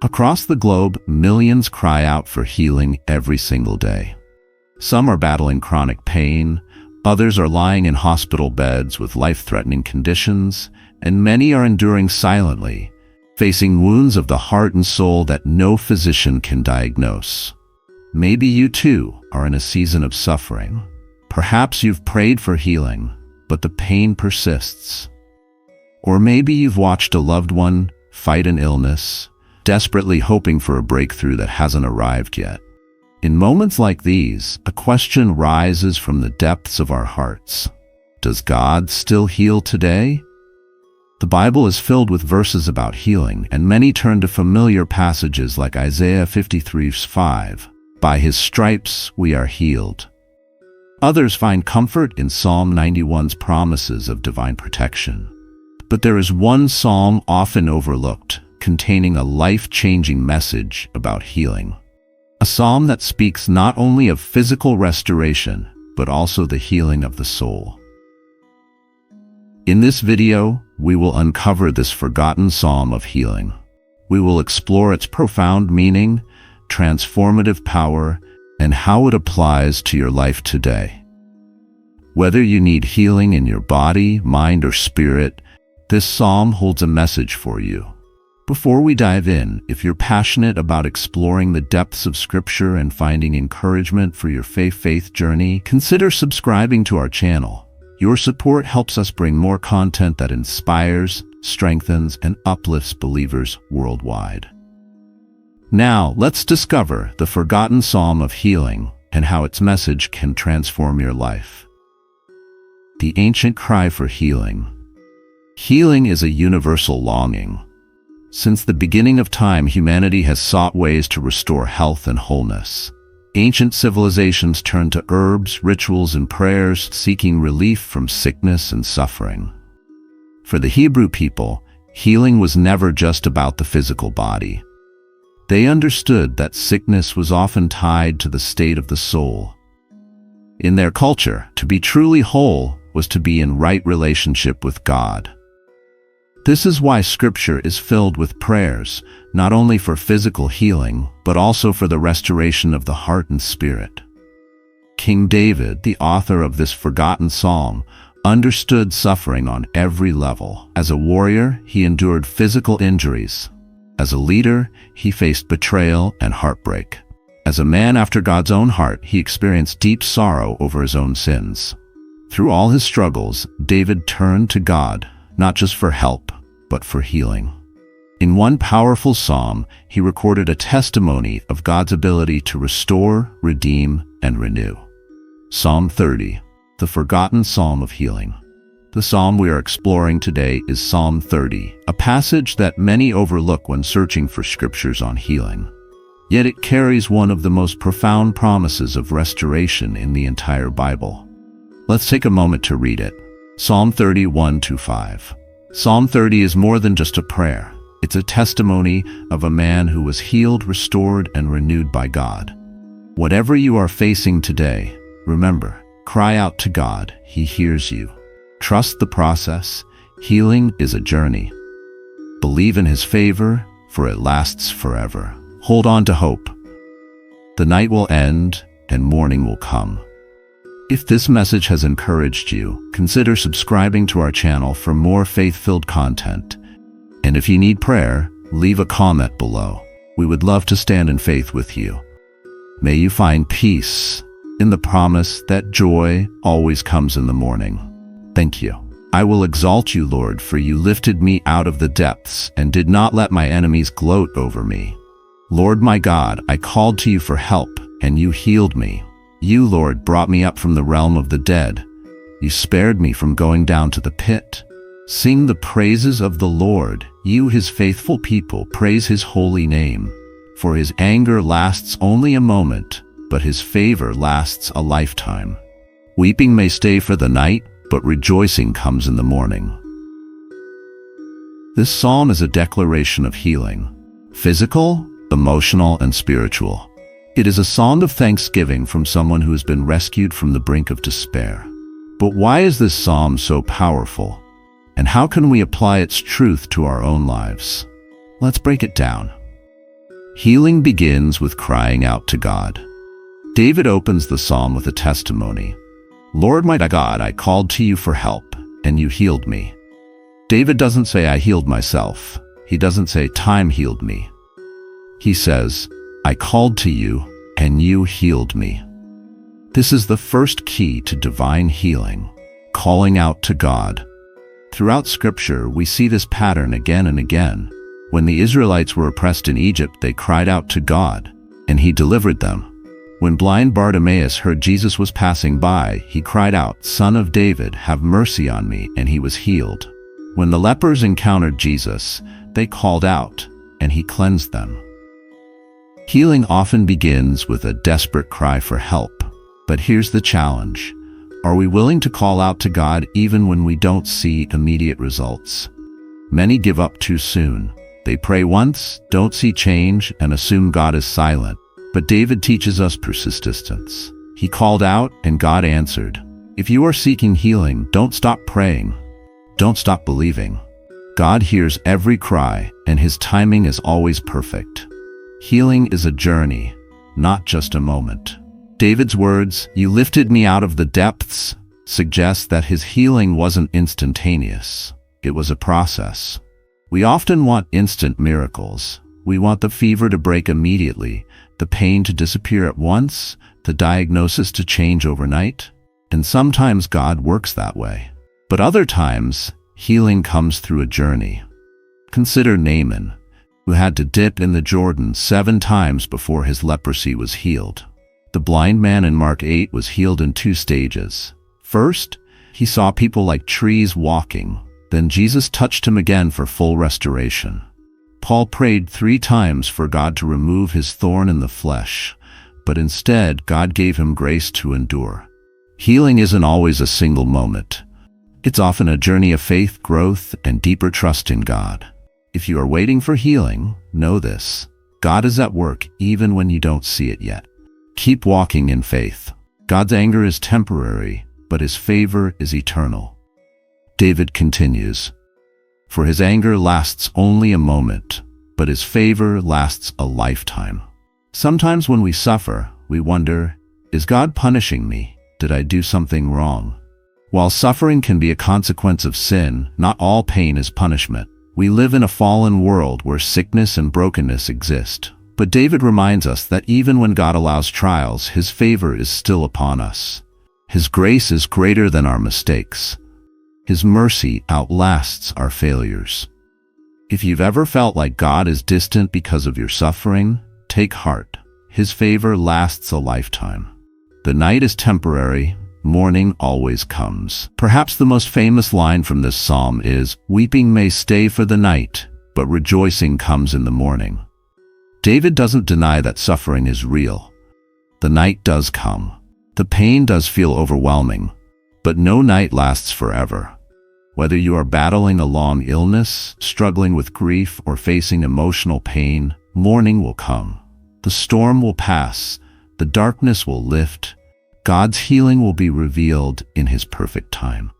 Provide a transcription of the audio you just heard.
Across the globe, millions cry out for healing every single day. Some are battling chronic pain, others are lying in hospital beds with life-threatening conditions, and many are enduring silently, facing wounds of the heart and soul that no physician can diagnose. Maybe you too are in a season of suffering. Perhaps you've prayed for healing, but the pain persists. Or maybe you've watched a loved one fight an illness, desperately hoping for a breakthrough that hasn't arrived yet. In moments like these, a question rises from the depths of our hearts. Does God still heal today? The Bible is filled with verses about healing, and many turn to familiar passages like Isaiah 53:5. By his stripes we are healed. Others find comfort in Psalm 91's promises of divine protection. But there is one psalm often overlooked, containing a life-changing message about healing. A psalm that speaks not only of physical restoration, but also the healing of the soul. In this video, we will uncover this forgotten psalm of healing. We will explore its profound meaning, transformative power, and how it applies to your life today. Whether you need healing in your body, mind, or spirit, this psalm holds a message for you. Before we dive in, if you're passionate about exploring the depths of Scripture and finding encouragement for your faith journey, consider subscribing to our channel. Your support helps us bring more content that inspires, strengthens, and uplifts believers worldwide. Now, let's discover the forgotten psalm of healing and how its message can transform your life. The ancient cry for healing. Healing is a universal longing. Since the beginning of time, humanity has sought ways to restore health and wholeness. Ancient civilizations turned to herbs, rituals, and prayers, seeking relief from sickness and suffering. For the Hebrew people, healing was never just about the physical body. They understood that sickness was often tied to the state of the soul. In their culture, to be truly whole was to be in right relationship with God. This is why Scripture is filled with prayers, not only for physical healing, but also for the restoration of the heart and spirit. King David, the author of this forgotten psalm, understood suffering on every level. As a warrior, he endured physical injuries. As a leader, he faced betrayal and heartbreak. As a man after God's own heart, he experienced deep sorrow over his own sins. Through all his struggles, David turned to God, not just for help, but for healing. In one powerful psalm, he recorded a testimony of God's ability to restore, redeem, and renew. Psalm 30, the forgotten psalm of healing. The psalm we are exploring today is Psalm 30, a passage that many overlook when searching for scriptures on healing. Yet it carries one of the most profound promises of restoration in the entire Bible. Let's take a moment to read it. Psalm 30, 1-5. Psalm 30 is more than just a prayer. It's a testimony of a man who was healed, restored, and renewed by God. Whatever you are facing today, remember, cry out to God. He hears you. Trust the process. Healing is a journey. Believe in His favor, for it lasts forever. Hold on to hope. The night will end and morning will come. If this message has encouraged you, consider subscribing to our channel for more faith-filled content. And if you need prayer, leave a comment below. We would love to stand in faith with you. May you find peace in the promise that joy always comes in the morning. Thank you. I will exalt you, Lord, for you lifted me out of the depths and did not let my enemies gloat over me. Lord my God, I called to you for help, and you healed me. You, Lord, brought me up from the realm of the dead. You spared me from going down to the pit. Sing the praises of the Lord, you His faithful people, praise His holy name. For His anger lasts only a moment, but His favor lasts a lifetime. Weeping may stay for the night, but rejoicing comes in the morning. This psalm is a declaration of healing, physical, emotional, and spiritual. It is a song of thanksgiving from someone who has been rescued from the brink of despair. But why is this psalm so powerful? And how can we apply its truth to our own lives? Let's break it down. Healing begins with crying out to God. David opens the psalm with a testimony. Lord my God, I called to you for help, and you healed me. David doesn't say I healed myself. He doesn't say time healed me. He says, I called to you, and you healed me. This is the first key to divine healing, calling out to God. Throughout Scripture, we see this pattern again and again. When the Israelites were oppressed in Egypt, they cried out to God, and He delivered them. When blind Bartimaeus heard Jesus was passing by, he cried out, Son of David, have mercy on me, and he was healed. When the lepers encountered Jesus, they called out, and He cleansed them. Healing often begins with a desperate cry for help. But here's the challenge. Are we willing to call out to God even when we don't see immediate results? Many give up too soon. They pray once, don't see change, and assume God is silent. But David teaches us persistence. He called out, and God answered. If you are seeking healing, don't stop praying. Don't stop believing. God hears every cry, and His timing is always perfect. Healing is a journey, not just a moment. David's words, "You lifted me out of the depths," suggest that his healing wasn't instantaneous. It was a process. We often want instant miracles. We want the fever to break immediately, the pain to disappear at once, the diagnosis to change overnight. And sometimes God works that way. But other times, healing comes through a journey. Consider Naaman, who had to dip in the Jordan 7 times before his leprosy was healed. The blind man in Mark 8 was healed in 2 stages. First, he saw people like trees walking. Then Jesus touched him again for full restoration. Paul prayed 3 times for God to remove his thorn in the flesh, but instead God gave him grace to endure. Healing isn't always a single moment. It's often a journey of faith, growth, and deeper trust in God. If you are waiting for healing, know this: God is at work even when you don't see it yet. Keep walking in faith. God's anger is temporary, but His favor is eternal. David continues, "For His anger lasts only a moment, but His favor lasts a lifetime." Sometimes when we suffer, we wonder, is God punishing me? Did I do something wrong? While suffering can be a consequence of sin, not all pain is punishment. We live in a fallen world where sickness and brokenness exist. But David reminds us that even when God allows trials, His favor is still upon us. His grace is greater than our mistakes. His mercy outlasts our failures. If you've ever felt like God is distant because of your suffering, take heart. His favor lasts a lifetime. The night is temporary, morning always comes. Perhaps the most famous line from this psalm is, "Weeping may stay for the night, but rejoicing comes in the morning." David doesn't deny that suffering is real. The night does come. The pain does feel overwhelming, but no night lasts forever. Whether you are battling a long illness, struggling with grief, or facing emotional pain, morning will come. The storm will pass. The darkness will lift. God's healing will be revealed in His perfect time.